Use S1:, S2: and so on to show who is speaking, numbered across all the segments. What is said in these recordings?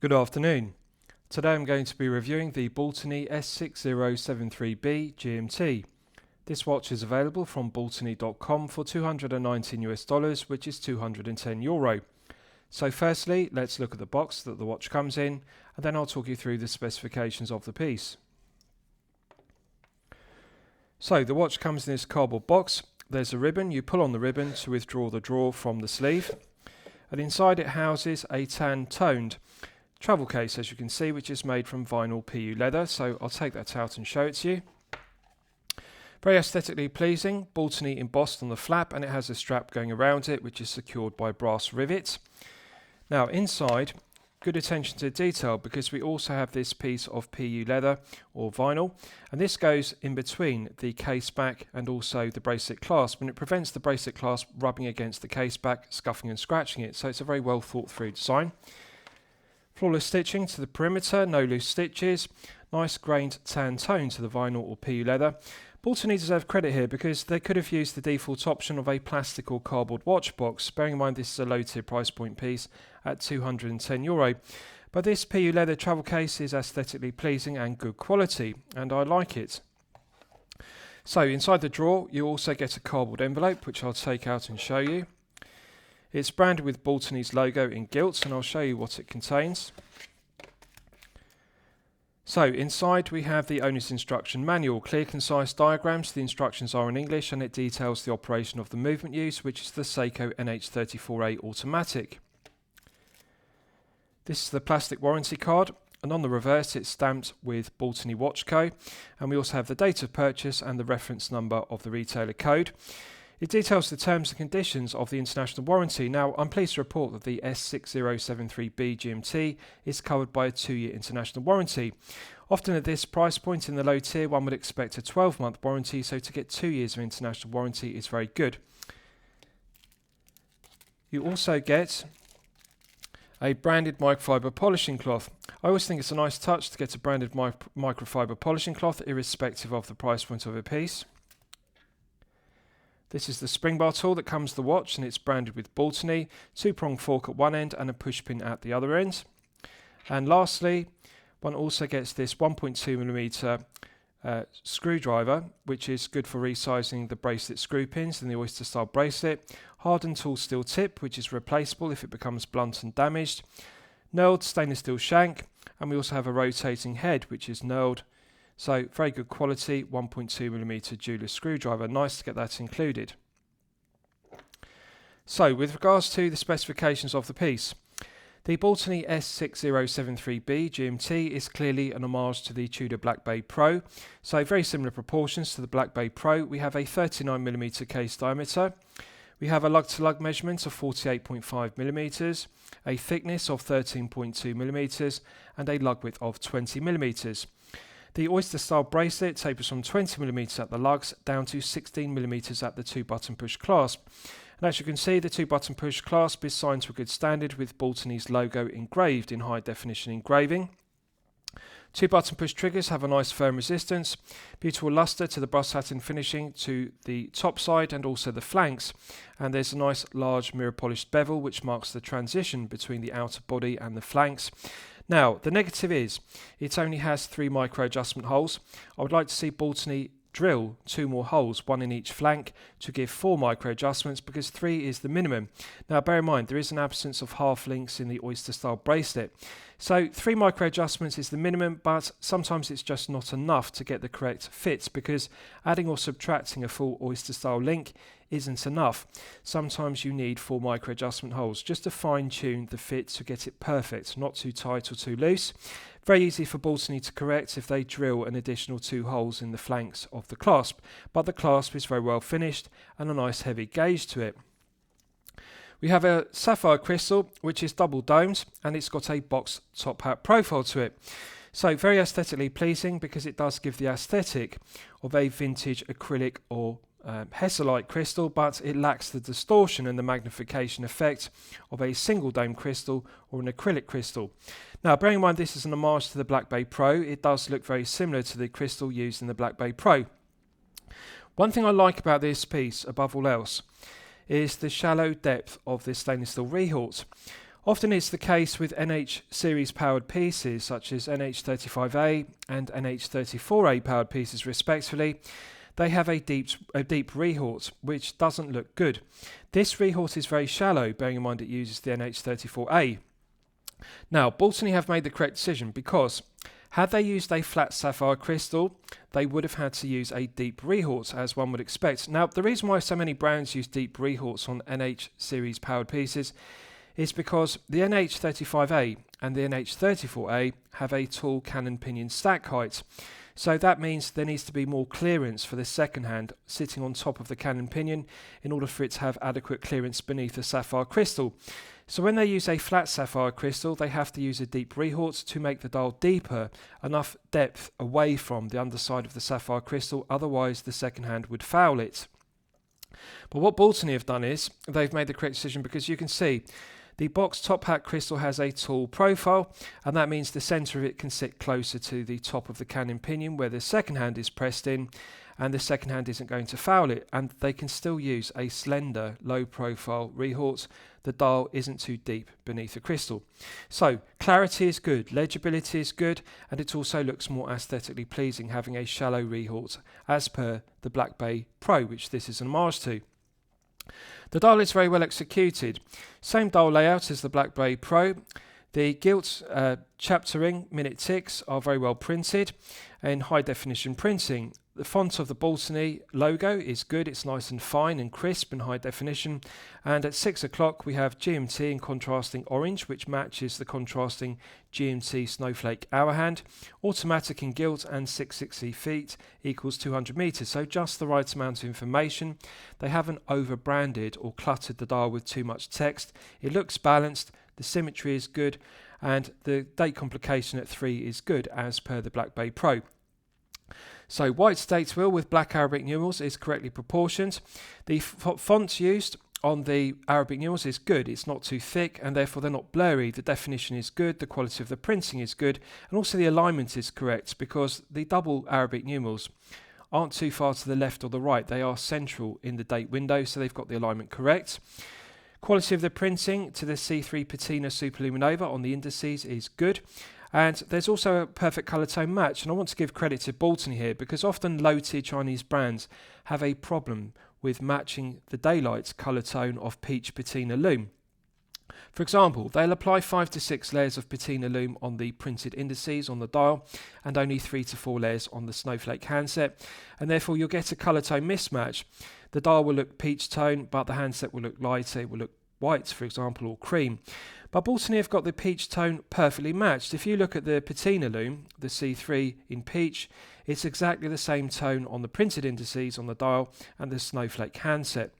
S1: Good afternoon. Today I'm going to be reviewing the Baltany S6073B GMT. This watch is available from baltany.com for $219 which is €210. So firstly, let's look at the box that the watch comes in, and then I'll talk you through the specifications of the piece. So the watch comes in this cardboard box. There's a ribbon. You pull on the ribbon to withdraw the drawer from the sleeve, and inside it houses a tan-toned travel case, as you can see, which is made from vinyl PU leather. So I'll take that out and show it to you. Very aesthetically pleasing, Baltany embossed on the flap, and it has a strap going around it which is secured by brass rivets. Now inside, good attention to detail, because we also have this piece of PU leather or vinyl, and this goes in between the case back and also the bracelet clasp, and it prevents the bracelet clasp rubbing against the case back, scuffing and scratching it. So it's a very well thought through design. Flawless stitching to the perimeter, no loose stitches, nice grained tan tone to the vinyl or PU leather. Baltany deserve credit here, because they could have used the default option of a plastic or cardboard watch box, bearing in mind this is a low tier price point piece at €210. But this PU leather travel case is aesthetically pleasing and good quality, and I like it. So inside the drawer you also get a cardboard envelope, which I'll take out and show you. It's branded with Baltany's logo in gilt, and I'll show you what it contains. So inside we have the owner's instruction manual, clear concise diagrams. The instructions are in English, and it details the operation of the movement use, which is the Seiko NH34A automatic. This is the plastic warranty card, and on the reverse it's stamped with Baltany Watch Co. And we also have the date of purchase and the reference number of the retailer code. It details the terms and conditions of the international warranty. Now, I'm pleased to report that the S6073B GMT is covered by a 2-year international warranty. Often at this price point in the low tier, one would expect a 12-month warranty, so to get 2 years of international warranty is very good. You also get a branded microfiber polishing cloth. I always think it's a nice touch to get a branded microfiber polishing cloth, irrespective of the price point of a piece. This is the spring bar tool that comes with the watch, and it's branded with Baltany, 2-prong fork at one end and a push pin at the other end. And lastly, one also gets this 1.2mm screwdriver, which is good for resizing the bracelet screw pins in the oyster style bracelet. Hardened tool steel tip, which is replaceable if it becomes blunt and damaged. Knurled stainless steel shank, and we also have a rotating head which is knurled. So very good quality, 1.2mm jeweler screwdriver. Nice to get that included. So with regards to the specifications of the piece, the Baltany S6073B GMT is clearly an homage to the Tudor Black Bay Pro. So very similar proportions to the Black Bay Pro. We have a 39mm case diameter. We have a lug-to-lug measurement of 48.5mm, a thickness of 13.2mm, and a lug width of 20mm. The oyster style bracelet tapers from 20mm at the lugs down to 16mm at the 2-button push clasp. And as you can see, the 2-button push clasp is signed to a good standard with Baltany's logo engraved in high definition engraving. 2-button push triggers have a nice firm resistance, beautiful luster to the brushed satin finishing to the top side and also the flanks, and there's a nice large mirror polished bevel which marks the transition between the outer body and the flanks. Now, the negative is it only has 3 micro adjustment holes. I would like to see Baltany drill 2 more holes, 1 in each flank, to give 4 micro adjustments, because 3 is the minimum. Now bear in mind there is an absence of half links in the oyster style bracelet. So 3 micro adjustments is the minimum, but sometimes it's just not enough to get the correct fit, because adding or subtracting a full oyster style link isn't enough. Sometimes you need 4 micro adjustment holes just to fine tune the fit to get it perfect, not too tight or too loose. Very easy for Baltany to correct if they drill an additional 2 holes in the flanks of the clasp, but the clasp is very well finished and a nice heavy gauge to it. We have a sapphire crystal which is double domed, and it's got a box top hat profile to it. So very aesthetically pleasing, because it does give the aesthetic of a vintage acrylic or Hesselite crystal, but it lacks the distortion and the magnification effect of a single dome crystal or an acrylic crystal. Now bearing in mind this is an homage to the Black Bay Pro, it does look very similar to the crystal used in the Black Bay Pro. One thing I like about this piece above all else is the shallow depth of this stainless steel rehaut. Often it's the case with NH series powered pieces such as NH35A and NH34A powered pieces respectively. They have a deep rehort which doesn't look good. This rehort is very shallow, bearing in mind it uses the NH34A. Now, Baltany have made the correct decision because had they used a flat sapphire crystal, they would have had to use a deep rehort, as one would expect. Now, the reason why so many brands use deep rehorts on NH series powered pieces is because the NH35A and the NH34A have a tall cannon pinion stack height. So that means there needs to be more clearance for the second hand sitting on top of the cannon pinion in order for it to have adequate clearance beneath the sapphire crystal. So when they use a flat sapphire crystal, they have to use a deep rehort to make the dial deeper, enough depth away from the underside of the sapphire crystal, otherwise the second hand would foul it. But what Baltany have done is they've made the correct decision, because you can see the box top hat crystal has a tall profile, and that means the centre of it can sit closer to the top of the cannon pinion where the second hand is pressed in, and the second hand isn't going to foul it, and they can still use a slender low profile rehort. The dial isn't too deep beneath the crystal. So clarity is good, legibility is good, and it also looks more aesthetically pleasing having a shallow rehort as per the Black Bay Pro, which this is an homage to. The dial is very well executed. Same dial layout as the Black Bay Pro. The gilt chapter ring minute ticks are very well printed in high definition printing. The font of the Baltany logo is good. It's nice and fine and crisp and high definition. And at 6 o'clock we have GMT in contrasting orange, which matches the contrasting GMT snowflake hour hand. Automatic in gilt and 660 feet equals 200 meters. So just the right amount of information. They haven't over branded or cluttered the dial with too much text. It looks balanced. The symmetry is good, and the date complication at 3 is good as per the Black Bay Pro. So white date wheel with black Arabic numerals is correctly proportioned. The font used on the Arabic numerals is good. It's not too thick and therefore they're not blurry. The definition is good, the quality of the printing is good, and also the alignment is correct because the double Arabic numerals aren't too far to the left or the right. They are central in the date window, so they've got the alignment correct. Quality of the printing to the C3 Patina Superluminova on the indices is good. And there's also a perfect colour tone match, and I want to give credit to Baltany here because often low-tier Chinese brands have a problem with matching the daylight colour tone of peach patina lume. For example, they'll apply 5 to 6 layers of patina lume on the printed indices on the dial and only 3 to 4 layers on the snowflake handset, and therefore you'll get a colour tone mismatch. The dial will look peach tone, but the handset will look lighter, it will look white, for example, or cream. But Baltany have got the peach tone perfectly matched. If you look at the patina lume, the C3 in peach, it's exactly the same tone on the printed indices on the dial and the snowflake handset.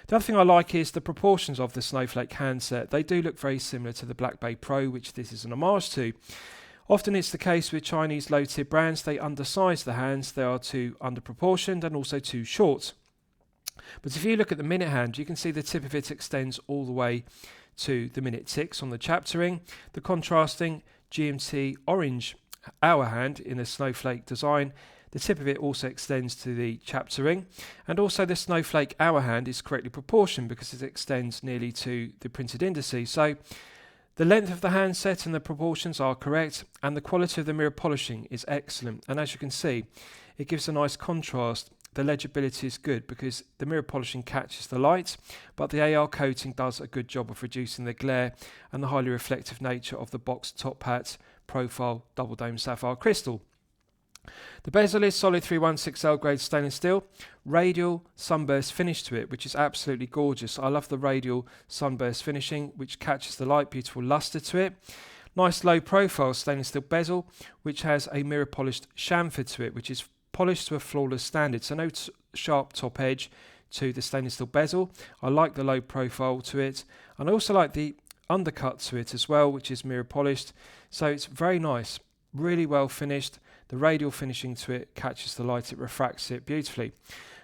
S1: The other thing I like is the proportions of the snowflake handset. They do look very similar to the Black Bay Pro, which this is an homage to. Often it's the case with Chinese low-tier brands, they undersize the hands, they are too underproportioned and also too short. But if you look at the minute hand, you can see the tip of it extends all the way to the minute ticks on the chapter ring. The contrasting GMT orange hour hand in a snowflake design, the tip of it also extends to the chapter ring, and also the snowflake hour hand is correctly proportioned because it extends nearly to the printed indices. So the length of the handset and the proportions are correct, and the quality of the mirror polishing is excellent, and as you can see it gives a nice contrast. The legibility is good because the mirror polishing catches the light, but the AR coating does a good job of reducing the glare and the highly reflective nature of the box top hat profile double dome sapphire crystal. The bezel is solid 316L grade stainless steel, radial sunburst finish to it, which is absolutely gorgeous. I love the radial sunburst finishing, which catches the light, beautiful luster to it. Nice low profile stainless steel bezel, which has a mirror polished chamfer to it, which is polished to a flawless standard, so no sharp top edge to the stainless steel bezel. I like the low profile to it, and I also like the undercut to it as well, which is mirror polished, so it's very nice, really well finished. The radial finishing to it catches the light, it refracts it beautifully.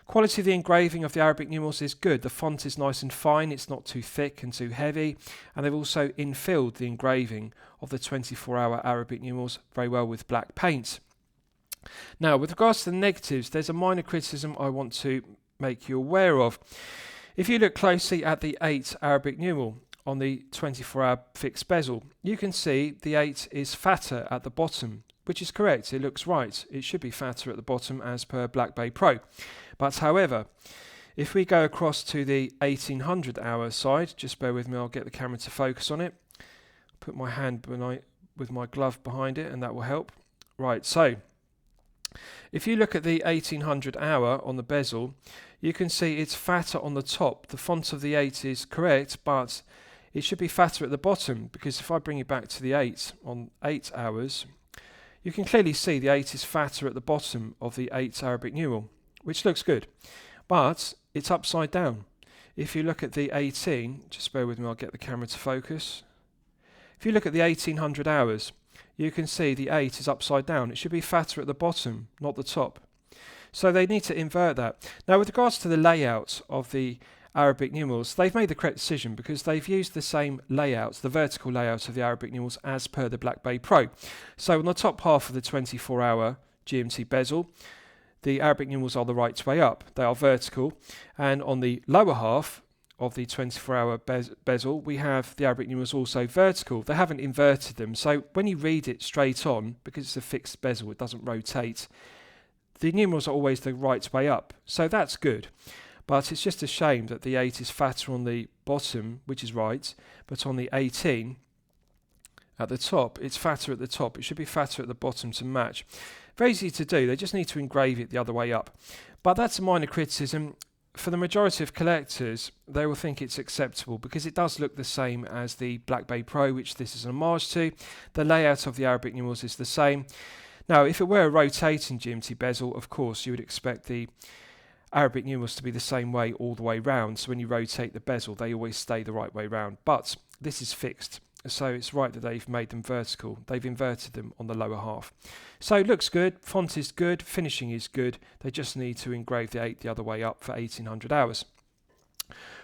S1: Quality of the engraving of the Arabic numerals is good. The font is nice and fine, it's not too thick and too heavy, and they've also infilled the engraving of the 24-hour Arabic numerals very well with black paint. Now, with regards to the negatives, there's a minor criticism I want to make you aware of. If you look closely at the 8 Arabic numeral on the 24-hour fixed bezel, you can see the 8 is fatter at the bottom, which is correct. It looks right. It should be fatter at the bottom as per Black Bay Pro. But however, if we go across to the 1800 hour side, just bear with me, I'll get the camera to focus on it. Put my hand with my glove behind it and that will help. Right, so if you look at the 1800 hour on the bezel, you can see it's fatter on the top. The font of the 8 is correct, but it should be fatter at the bottom, because if I bring you back to the 8 on 8 hours, you can clearly see the 8 is fatter at the bottom of the 8 Arabic numeral, which looks good, but it's upside down. If you look at the 18, just bear with me, I'll get the camera to focus. If you look at the 1800 hours, you can see the 8 is upside down. It should be fatter at the bottom, not the top. So they need to invert that. Now, with regards to the layout of the Arabic numerals, they've made the correct decision because they've used the same layout, the vertical layout of the Arabic numerals as per the Black Bay Pro. So on the top half of the 24-hour GMT bezel, the Arabic numerals are the right way up. They are vertical. And on the lower half of the 24-hour bezel, we have the Arabic numerals also vertical. They haven't inverted them. So when you read it straight on, because it's a fixed bezel, it doesn't rotate, the numerals are always the right way up. So that's good. But it's just a shame that the 8 is fatter on the bottom, which is right, but on the 18 at the top, it's fatter at the top. It should be fatter at the bottom to match. Very easy to do. They just need to engrave it the other way up. But that's a minor criticism. For the majority of collectors, they will think it's acceptable because it does look the same as the Black Bay Pro, which this is an homage to. The layout of the Arabic numerals is the same. Now, if it were a rotating GMT bezel, of course, you would expect the Arabic numerals to be the same way all the way round. So when you rotate the bezel, they always stay the right way round. But this is fixed. So it's right that they've made them vertical. They've inverted them on the lower half. So it looks good, font is good, finishing is good. They just need to engrave the 8 the other way up for 1800 hours.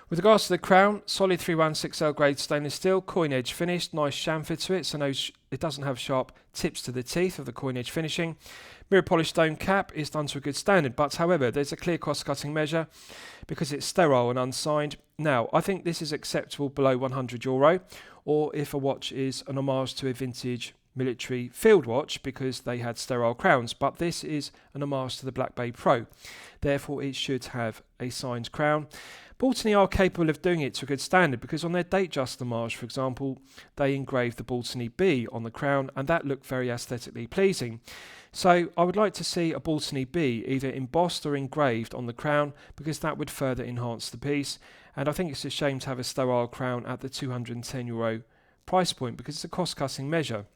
S1: With regards to the crown, solid 316L grade stainless steel, coin edge finished, nice chamfer to it, so no it doesn't have sharp tips to the teeth of the coin edge finishing. Mirror polished stone cap is done to a good standard, but however, there's a clear cost cutting measure because it's sterile and unsigned. Now, I think this is acceptable below €100, or if a watch is an homage to a vintage military field watch because they had sterile crowns, but this is an homage to the Black Bay Pro. Therefore, it should have a signed crown. Baltany are capable of doing it to a good standard because on their date just homage, for example, they engraved the Baltany B on the crown and that looked very aesthetically pleasing. So I would like to see a Baltany B either embossed or engraved on the crown because that would further enhance the piece. And I think it's a shame to have a sterile crown at the €210 price point because it's a cost-cutting measure.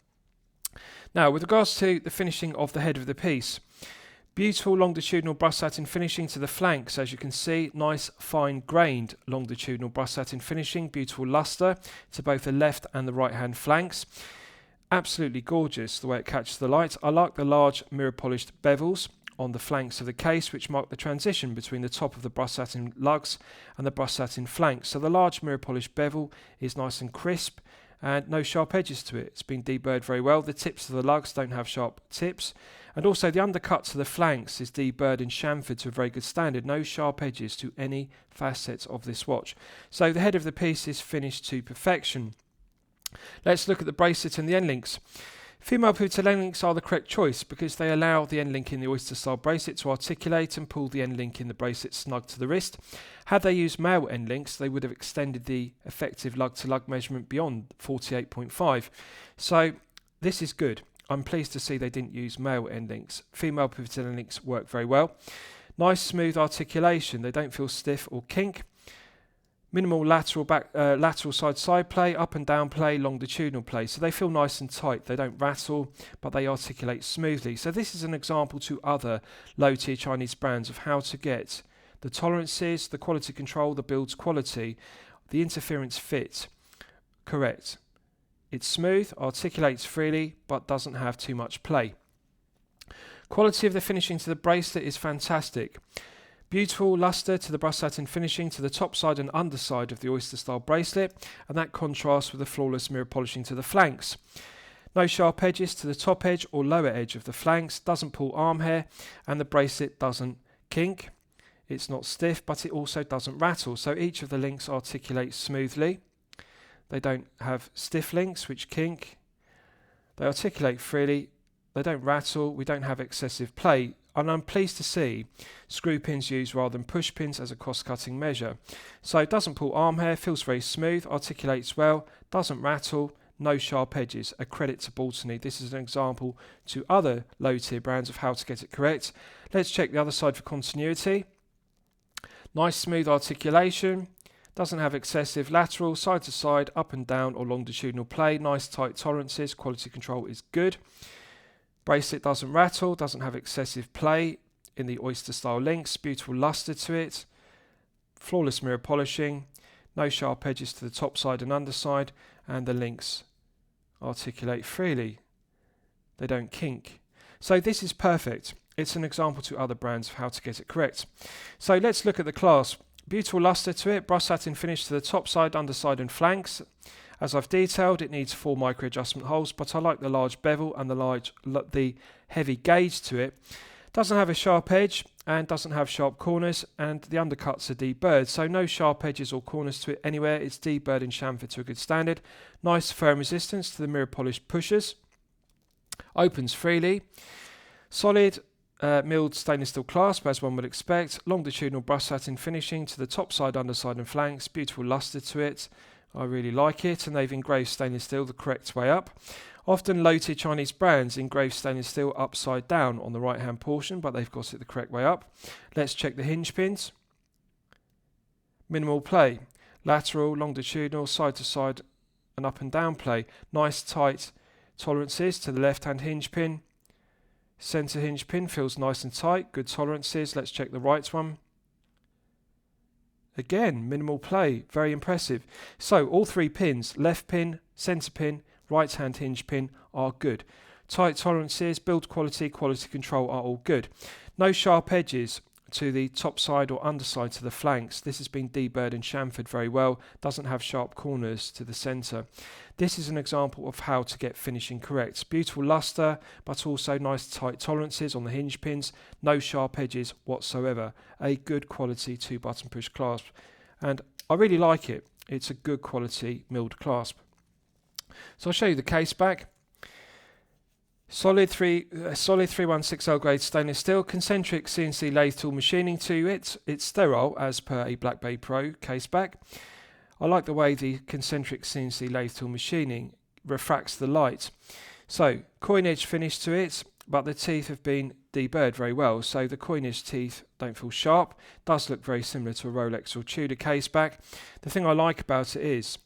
S1: Now, with regards to the finishing of the head of the piece, beautiful longitudinal brush satin finishing to the flanks, as you can see, nice fine grained longitudinal brush satin finishing, beautiful luster to both the left and the right hand flanks. Absolutely gorgeous the way it catches the light. I like the large mirror polished bevels on the flanks of the case, which mark the transition between the top of the brush satin lugs and the brush satin flanks. So the large mirror polished bevel is nice and crisp and no sharp edges to it. It's been deburred very well. The tips of the lugs don't have sharp tips. And also the undercut to the flanks is deburred and chamfered to a very good standard. No sharp edges to any facets of this watch. So the head of the piece is finished to perfection. Let's look at the bracelet and the end links. Female pivotal end links are the correct choice because they allow the end link in the oyster style bracelet to articulate and pull the end link in the bracelet snug to the wrist. Had they used male end links, they would have extended the effective lug to lug measurement beyond 48.5. So this is good. I'm pleased to see they didn't use male end links. Female pivotal end links work very well. Nice smooth articulation. They don't feel stiff or kink. Minimal lateral side play, up and down play, longitudinal play. So they feel nice and tight. They don't rattle, but they articulate smoothly. So this is an example to other low-tier Chinese brands of how to get the tolerances, the quality control, the build's quality, the interference fit correct. It's smooth, articulates freely, but doesn't have too much play. Quality of the finishing to the bracelet is fantastic. Beautiful luster to the brush satin finishing to the top side and underside of the oyster style bracelet, and that contrasts with the flawless mirror polishing to the flanks. No sharp edges to the top edge or lower edge of the flanks, doesn't pull arm hair, and the bracelet doesn't kink. It's not stiff, but it also doesn't rattle, so each of the links articulates smoothly. They don't have stiff links which kink. They articulate freely. They don't rattle. We don't have excessive play. And I'm pleased to see screw pins used rather than push pins as a cross-cutting measure. So it doesn't pull arm hair, feels very smooth, articulates well, doesn't rattle, no sharp edges. A credit to Baltany. This is an example to other low-tier brands of how to get it correct. Let's check the other side for continuity. Nice smooth articulation. Doesn't have excessive lateral, side to side, up and down or longitudinal play. Nice tight tolerances. Quality control is good. Bracelet doesn't rattle, doesn't have excessive play in the oyster style links. Beautiful luster to it. Flawless mirror polishing. No sharp edges to the top side and underside. And the links articulate freely. They don't kink. So this is perfect. It's an example to other brands of how to get it correct. So let's look at the clasp. Beautiful luster to it. Brush satin finish to the top side, underside and flanks. As I've detailed, it needs 4 micro adjustment holes, but I like the large bevel and the heavy gauge to it. Doesn't have a sharp edge and doesn't have sharp corners, and the undercuts are deburred, so no sharp edges or corners to it anywhere. It's deburred and chamfered to a good standard. Nice firm resistance to the mirror polished pushers. Opens freely. Solid milled stainless steel clasp as one would expect. Longitudinal brush satin finishing to the top side, underside and flanks. Beautiful luster to it. I really like it, and they've engraved stainless steel the correct way up. Often low-tier Chinese brands engrave stainless steel upside down on the right hand portion, but they've got it the correct way up. Let's check the hinge pins. Minimal play. Lateral, longitudinal, side to side and up and down play. Nice tight tolerances to the left hand hinge pin. Centre hinge pin feels nice and tight. Good tolerances. Let's check the right one. Again, minimal play. Very impressive. So all 3 pins, left pin, centre pin, right hand hinge pin, are good. Tight tolerances, build quality, quality control are all good. No sharp edges to the top side or underside to the flanks. This has been deburred and chamfered very well. Doesn't have sharp corners to the centre. This is an example of how to get finishing correct. Beautiful luster, but also nice tight tolerances on the hinge pins. No sharp edges whatsoever. A good quality 2-button push clasp. And I really like it. It's a good quality milled clasp. So I'll show you the case back. Solid 316L grade stainless steel, concentric CNC lathe tool machining to it. It's sterile as per a Black Bay Pro case back. I like the way the concentric CNC lathe tool machining refracts the light. So coin edge finish to it, but the teeth have been deburred very well, so the coin edge teeth don't feel sharp. Does look very similar to a Rolex or Tudor case back. The thing I like about it is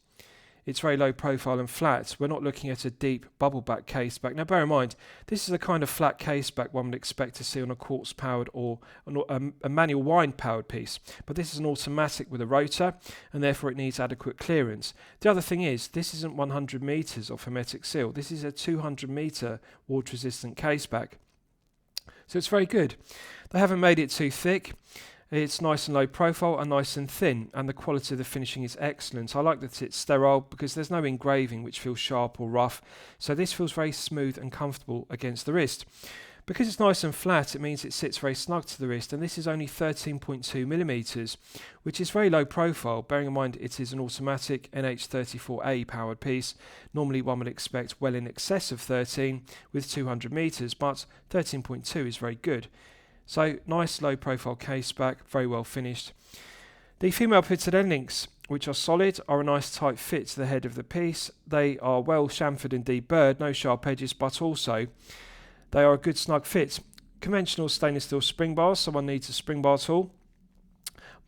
S1: it's very low profile and flat. We're not looking at a deep bubble back case back. Now bear in mind, this is the kind of flat case back one would expect to see on a quartz powered or a manual wind powered piece. But this is an automatic with a rotor, and therefore it needs adequate clearance. The other thing is, this isn't 100 meters of hermetic seal. This is a 200 meter water resistant case back. So it's very good. They haven't made it too thick. It's nice and low profile and nice and thin, and the quality of the finishing is excellent. I like that it's sterile because there's no engraving which feels sharp or rough, so this feels very smooth and comfortable against the wrist. Because it's nice and flat, it means it sits very snug to the wrist, and this is only 13.2 millimeters, which is very low profile, bearing in mind it is an automatic NH34A powered piece. Normally one would expect well in excess of 13 with 200 meters, but 13.2 is very good. So nice low profile case back, very well finished. The female pitted end links, which are solid, are a nice tight fit to the head of the piece. They are well chamfered and deburred, no sharp edges, but also they are a good snug fit. Conventional stainless steel spring bars, someone needs a spring bar tool,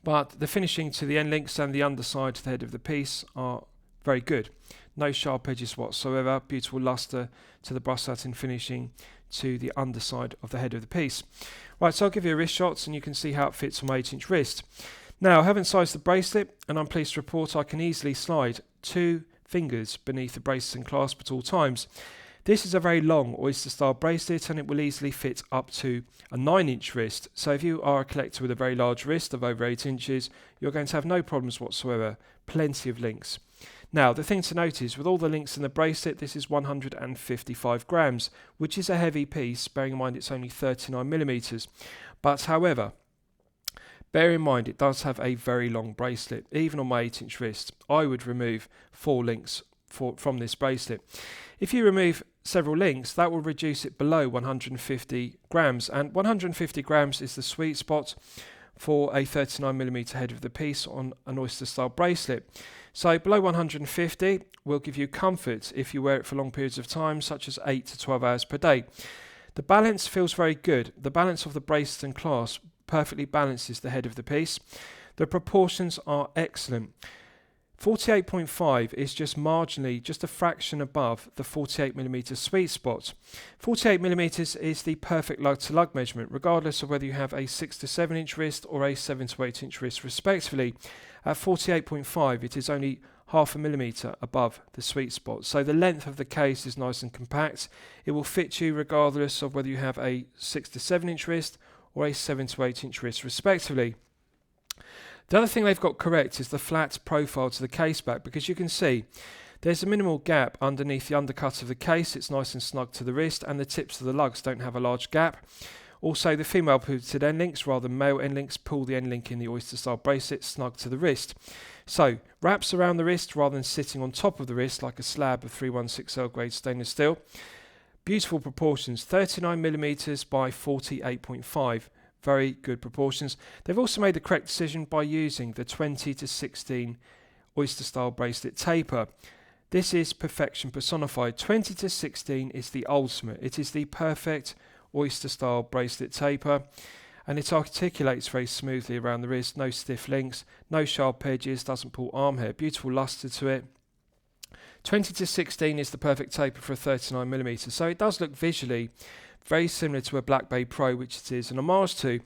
S1: but the finishing to the end links and the underside to the head of the piece are very good. No sharp edges whatsoever, beautiful luster to the brush satin finishing to the underside of the head of the piece. Right, so I'll give you a wrist shot and you can see how it fits on my 8-inch wrist. Now, I haven't sized the bracelet, and I'm pleased to report I can easily slide 2 fingers beneath the bracelet and clasp at all times. This is a very long oyster style bracelet, and it will easily fit up to a 9-inch wrist. So if you are a collector with a very large wrist of over 8 inches, you're going to have no problems whatsoever. Plenty of links. Now, the thing to note is, with all the links in the bracelet, this is 155 grams, which is a heavy piece, bearing in mind it's only 39 millimeters. But however, Bear in mind it does have a very long bracelet. Even on my 8-inch wrist, I would remove 4 links from this bracelet. If you remove several links, that will reduce it below 150 grams, and 150 grams is the sweet spot for a 39mm head of the piece on an oyster style bracelet. So below 150 will give you comfort if you wear it for long periods of time, such as 8 to 12 hours per day. The balance feels very good. The balance of the bracelet and clasp perfectly balances the head of the piece. The proportions are excellent. 48.5 is just marginally, just a fraction above the 48mm sweet spot. 48mm is the perfect lug to lug measurement, regardless of whether you have a 6 to 7 inch wrist or a 7 to 8 inch wrist respectively. At 48.5 it is only half a millimetre above the sweet spot. So the length of the case is nice and compact. It will fit you regardless of whether you have a 6 to 7 inch wrist or a 7 to 8 inch wrist respectively. The other thing they've got correct is the flat profile to the case back, because you can see there's a minimal gap underneath the undercut of the case. It's nice and snug to the wrist, and the tips of the lugs don't have a large gap. Also, the female pivoted end links rather than male end links pull the end link in the oyster style bracelet snug to the wrist. So, wraps around the wrist rather than sitting on top of the wrist like a slab of 316L grade stainless steel. Beautiful proportions, 39mm by 48.5. Very good proportions. They've also made the correct decision by using the 20 to 16 oyster style bracelet taper. This is perfection personified. 20 to 16 is the ultimate. It is the perfect oyster style bracelet taper, and it articulates very smoothly around the wrist. No stiff links, no sharp edges, doesn't pull arm hair. Beautiful luster to it. 20 to 16 is the perfect taper for a 39mm, so it does look visually very similar to a Black Bay Pro, which it is an homage to.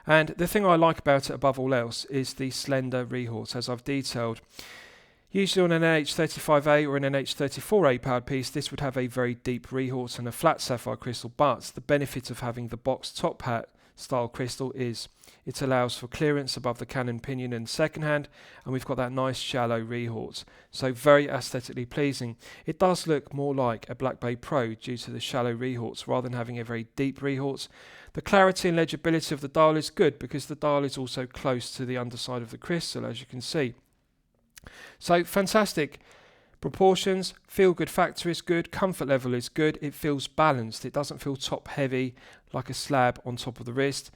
S1: And the thing I like about it above all else is the slender rehorse, as I've detailed. Usually on an NH35A or an NH34A powered piece, this would have a very deep rehorse and a flat sapphire crystal, but the benefit of having the box top hat style crystal is it allows for clearance above the cannon pinion and second hand, and we've got that nice shallow rehorse, so very aesthetically pleasing. It does look more like a Black Bay Pro due to the shallow rehorse rather than having a very deep rehorse. The clarity and legibility of the dial is good because the dial is also close to the underside of the crystal, as you can see. So fantastic proportions, feel good factor is good, comfort level is good, it feels balanced, it doesn't feel top heavy like a slab on top of the wrist.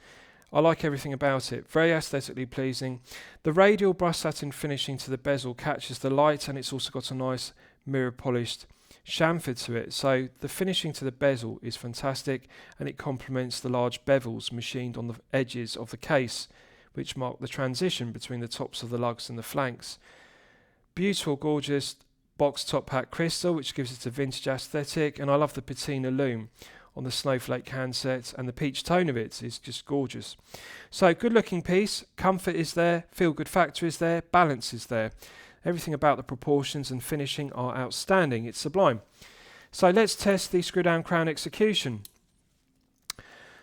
S1: I like everything about it, very aesthetically pleasing. The radial brushed satin finishing to the bezel catches the light, and it's also got a nice mirror polished chamfer to it, so the finishing to the bezel is fantastic, and it complements the large bevels machined on the edges of the case, which mark the transition between the tops of the lugs and the flanks. Beautiful, gorgeous box top hat crystal, which gives it a vintage aesthetic, and I love the patina Lume on the snowflake handset, and the peach tone of it is just gorgeous. So good looking piece, comfort is there, feel good factor is there, balance is there. Everything about the proportions and finishing are outstanding, it's sublime. So let's test the screw down crown execution.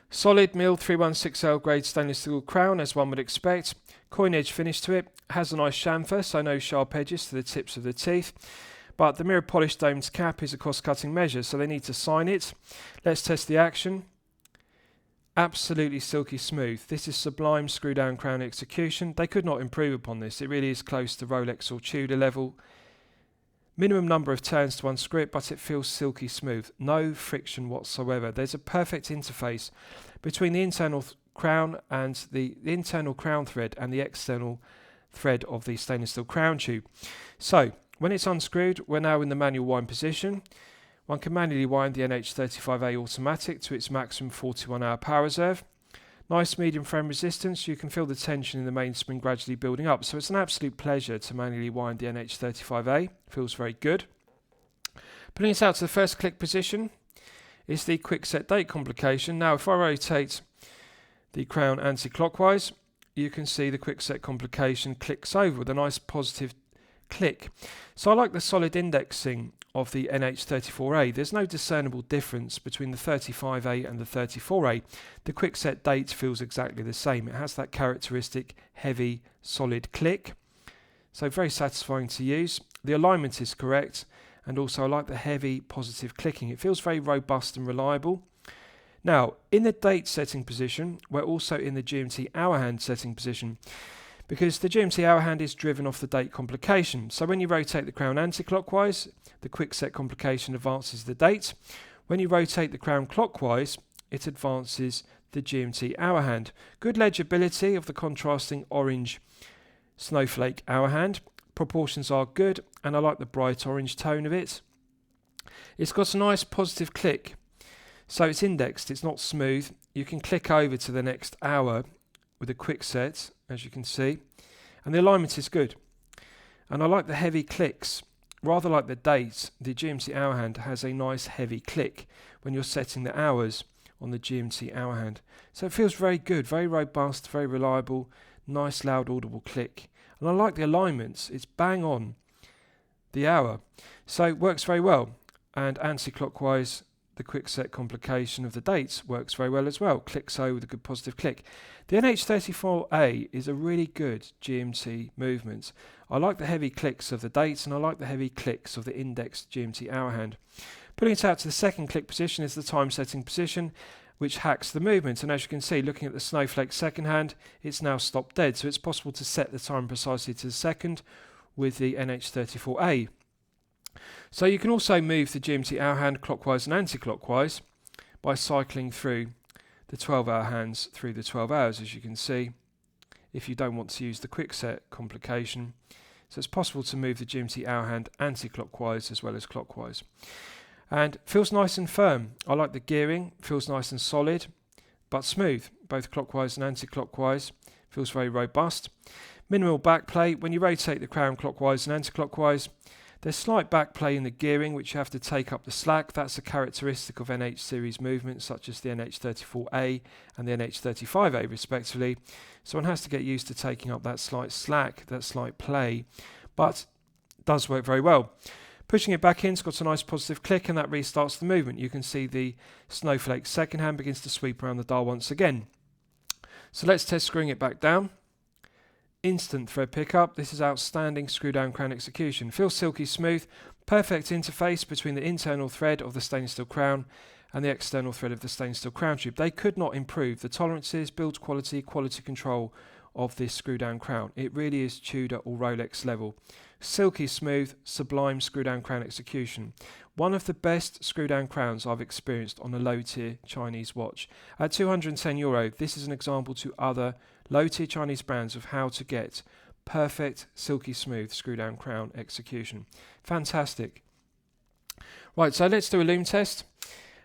S1: Solid milled 316L grade stainless steel crown, as one would expect. Coin edge finish to it, has a nice chamfer, so no sharp edges to the tips of the teeth. But the mirror polished domed cap is a cost cutting measure, so they need to sign it. Let's test the action. Absolutely silky smooth. This is sublime screw down crown execution. They could not improve upon this. It really is close to Rolex or Tudor level. Minimum number of turns to unscrew it, but it feels silky smooth. No friction whatsoever. There's a perfect interface between the internal crown and the internal crown thread and the external thread of the stainless steel crown tube. So when it's unscrewed, we're now in the manual wind position. One can manually wind the NH35A automatic to its maximum 41-hour power reserve. Nice medium frame resistance. You can feel the tension in the mainspring gradually building up, so it's an absolute pleasure to manually wind the NH35A. Feels very good. Putting it out to the first click position is the quick set date complication. Now if I rotate the crown anti-clockwise, you can see the quick set complication clicks over with a nice positive click. So I like the solid indexing of the NH34A. There's no discernible difference between the 35A and the 34A. The quick set date feels exactly the same. It has that characteristic heavy solid click, so very satisfying to use. The alignment is correct, and also I like the heavy positive clicking. It feels very robust and reliable. Now, in the date setting position, we're also in the GMT hour hand setting position, because the GMT hour hand is driven off the date complication. So when you rotate the crown anti-clockwise, the quick set complication advances the date. When you rotate the crown clockwise, it advances the GMT hour hand. Good legibility of the contrasting orange snowflake hour hand. Proportions are good, and I like the bright orange tone of it. It's got a nice positive click. So it's indexed, it's not smooth. You can click over to the next hour with a quick set, as you can see, and the alignment is good. And I like the heavy clicks. Rather like the date, the GMT hour hand has a nice heavy click when you're setting the hours on the GMT hour hand. So it feels very good, very robust, very reliable, nice loud audible click. And I like the alignments, it's bang on the hour. So it works very well. And anti-clockwise, the quick set complication of the dates works very well as well. Clicks over with a good positive click. The NH34A is a really good GMT movement. I like the heavy clicks of the dates, and I like the heavy clicks of the indexed GMT hour hand. Putting it out to the second click position is the time setting position, which hacks the movement. And as you can see, looking at the snowflake second hand, it's now stopped dead. So it's possible to set the time precisely to the second with the NH34A. So you can also move the GMT hour hand clockwise and anti-clockwise by cycling through the 12-hour hands through the 12 hours, as you can see, if you don't want to use the quick set complication. So it's possible to move the GMT hour hand anti-clockwise as well as clockwise. And feels nice and firm. I like the gearing, feels nice and solid, but smooth, both clockwise and anti-clockwise. Feels very robust. Minimal backplay. When you rotate the crown clockwise and anti-clockwise, there's slight backplay in the gearing, which you have to take up the slack. That's a characteristic of NH series movements, such as the NH34A and the NH35A respectively. So one has to get used to taking up that slight slack, that slight play, but does work very well. Pushing it back in, it's got a nice positive click, and that restarts the movement. You can see the snowflake second hand begins to sweep around the dial once again. So let's test screwing it back down. Instant thread pickup. This is outstanding screw down crown execution. Feels silky smooth. Perfect interface between the internal thread of the stainless steel crown and the external thread of the stainless steel crown tube. They could not improve the tolerances, build quality, quality control of this screw down crown. It really is Tudor or Rolex level. Silky smooth, sublime screw down crown execution. One of the best screw down crowns I've experienced on a low tier Chinese watch. At €210, this is an example to other low tier Chinese brands of how to get perfect silky smooth screw down crown execution. Fantastic. Right, so let's do a Lume test,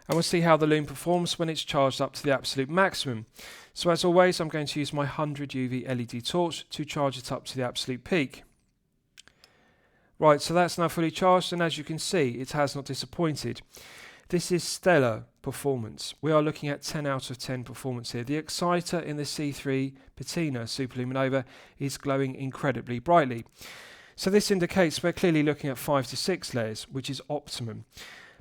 S1: and we'll see how the Lume performs when it's charged up to the absolute maximum. So as always, I'm going to use my 100 UV LED torch to charge it up to the absolute peak. Right, so that's now fully charged, and as you can see, it has not disappointed. This is stellar performance. We are looking at 10 out of 10 performance here. The exciter in the C3 Patina Superluminova is glowing incredibly brightly. So this indicates we're clearly looking at 5 to 6 layers, which is optimum.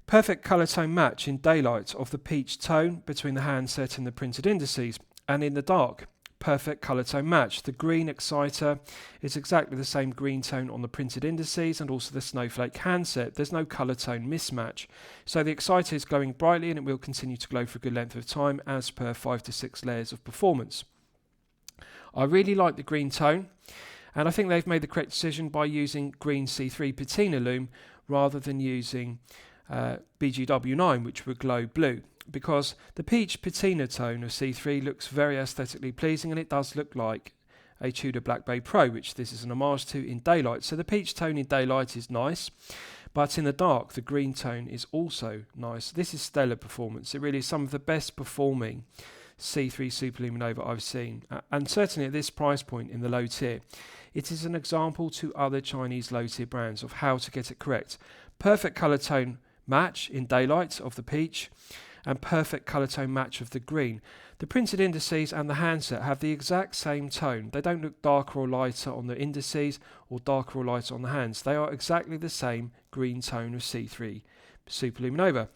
S1: Perfect colour tone match in daylight of the peach tone between the handset and the printed indices, and in the dark. Perfect colour tone match. The green exciter is exactly the same green tone on the printed indices and also the snowflake handset. There's no colour tone mismatch. So the exciter is glowing brightly, and it will continue to glow for a good length of time as per 5 to 6 layers of performance. I really like the green tone, and I think they've made the correct decision by using green C3 Patina Lume rather than using BGW9, which would glow blue, because the peach patina tone of C3 looks very aesthetically pleasing, and it does look like a Tudor Black Bay Pro, which this is an homage to in daylight. So the peach tone in daylight is nice, but in the dark the green tone is also nice. This is stellar performance. It really is some of the best performing C3 Superluminova I've seen, and certainly at this price point in the low tier. It is an example to other Chinese low tier brands of how to get it correct. Perfect colour tone match in daylight of the peach, and perfect colour tone match of the green. The printed indices and the handset have the exact same tone. They don't look darker or lighter on the indices or darker or lighter on the hands. They are exactly the same green tone of C3 Superluminova.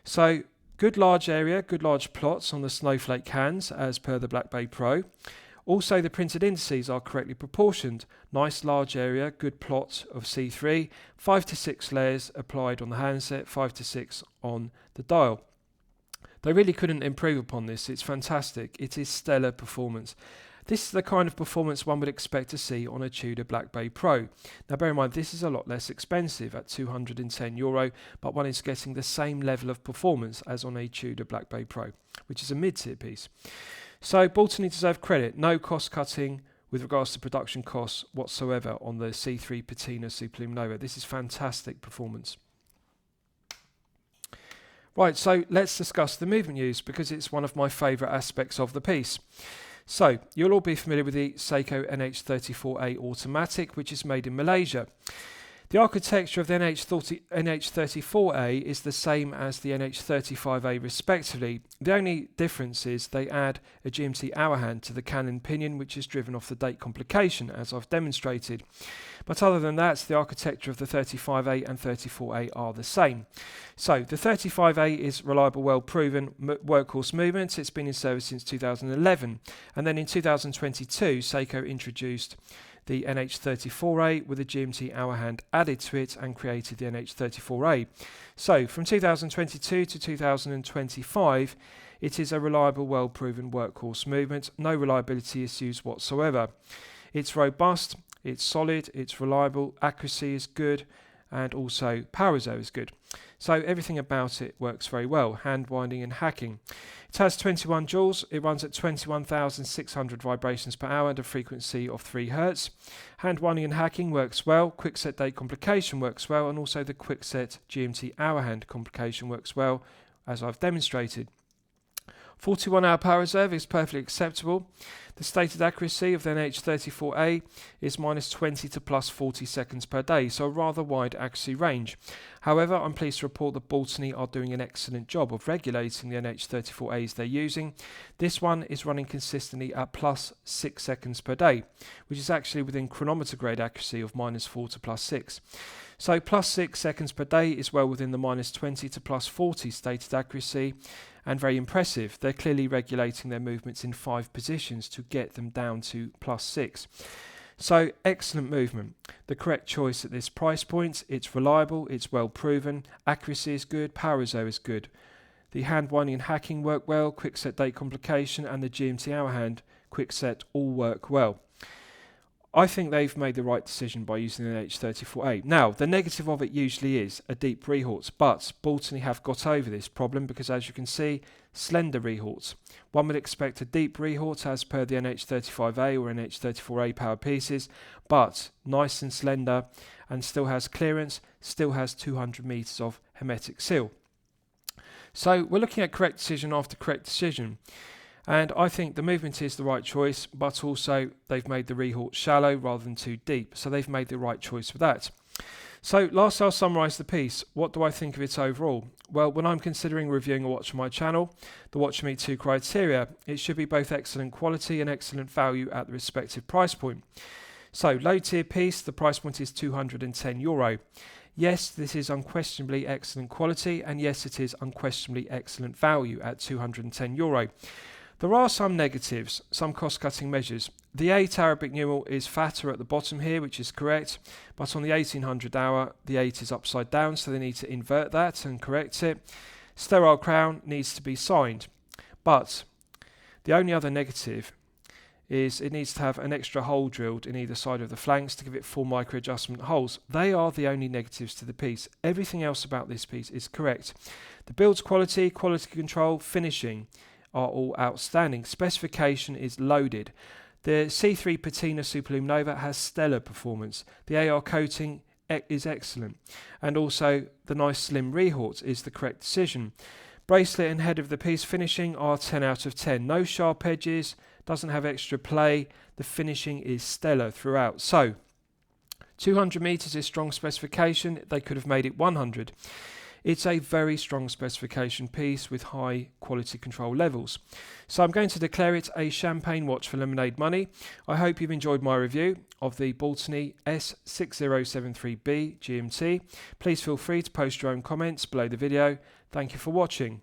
S1: So good large area, good large plots on the snowflake hands as per the Black Bay Pro. Also, the printed indices are correctly proportioned. Nice large area, good plot of C3, 5 to 6 layers applied on the handset, 5 to 6 on the dial. They really couldn't improve upon this. It's fantastic. It is stellar performance. This is the kind of performance one would expect to see on a Tudor Black Bay Pro. Now bear in mind, this is a lot less expensive at €210, but one is getting the same level of performance as on a Tudor Black Bay Pro, which is a mid-tier piece. So Baltany deserve credit. No cost cutting with regards to production costs whatsoever on the C3 Patina Super Lume Nova. This is fantastic performance. Right, so let's discuss the movement use, because it's one of my favourite aspects of the piece. So, you'll all be familiar with the Seiko NH34A Automatic, which is made in Malaysia. The architecture of the NH34A is the same as the NH35A respectively. The only difference is they add a GMT hour hand to the cannon pinion, which is driven off the date complication, as I've demonstrated. But other than that, the architecture of the 35A and 34A are the same. So the 35A is reliable, well proven workhorse movements. It's been in service since 2011. And then in 2022, Seiko introduced the NH34A with a GMT hour hand added to it and created the NH34A. So from 2022 to 2025, it is a reliable, well-proven workhorse movement. No reliability issues whatsoever. It's robust, it's solid, it's reliable, accuracy is good, and also power reserve is good. So everything about it works very well, hand winding and hacking. It has 21 joules, it runs at 21,600 vibrations per hour and a frequency of 3 Hz. Hand winding and hacking works well, quick set date complication works well, and also the quick set GMT hour hand complication works well, as I've demonstrated. 41-hour power reserve is perfectly acceptable. The stated accuracy of the NH34A is -20 to +40 seconds per day, so a rather wide accuracy range. However, I'm pleased to report that Baltany are doing an excellent job of regulating the NH34As they're using. This one is running consistently at +6 seconds per day, which is actually within chronometer grade accuracy of -4 to +6. So +6 seconds per day is well within the -20 to +40 stated accuracy, and very impressive. They're clearly regulating their movements in 5 positions to get them down to +6. So excellent movement. The correct choice at this price point. It's reliable, it's well proven, accuracy is good, power reserve is good. The hand winding and hacking work well, quick set date complication and the GMT hour hand quick set all work well. I think they've made the right decision by using the NH34A. Now, the negative of it usually is a deep rehort, but Baltany have got over this problem because, as you can see, slender rehorts. One would expect a deep rehort as per the NH35A or NH34A power pieces, but nice and slender and still has clearance, still has 200 meters of hermetic seal. So we're looking at correct decision after correct decision. And I think the movement is the right choice, but also they've made the rehort shallow rather than too deep. So they've made the right choice with that. So last I'll summarise the piece. What do I think of it overall? Well, when I'm considering reviewing a watch on my channel, the watch will meet 2 criteria. It should be both excellent quality and excellent value at the respective price point. So low tier piece, the price point is €210. Yes, this is unquestionably excellent quality, and yes, it is unquestionably excellent value at €210. There are some negatives, some cost-cutting measures. The 8 Arabic numeral is fatter at the bottom here, which is correct, but on the 1800 hour, the 8 is upside down, so they need to invert that and correct it. Sterile crown needs to be signed, but the only other negative is it needs to have an extra hole drilled in either side of the flanks to give it 4 micro-adjustment holes. They are the only negatives to the piece. Everything else about this piece is correct. The build's quality, quality control, finishing are all outstanding. Specification is loaded. The C3 Patina Super Lume Nova has stellar performance. The AR coating is excellent, and also the nice slim rehort is the correct decision. Bracelet and head of the piece finishing are 10 out of 10. No sharp edges, doesn't have extra play. The finishing is stellar throughout. So 200 meters is strong specification. They could have made it 100. It's a very strong specification piece with high quality control levels. So I'm going to declare it a champagne watch for lemonade money. I hope you've enjoyed my review of the Baltany S6073B GMT. Please feel free to post your own comments below the video. Thank you for watching.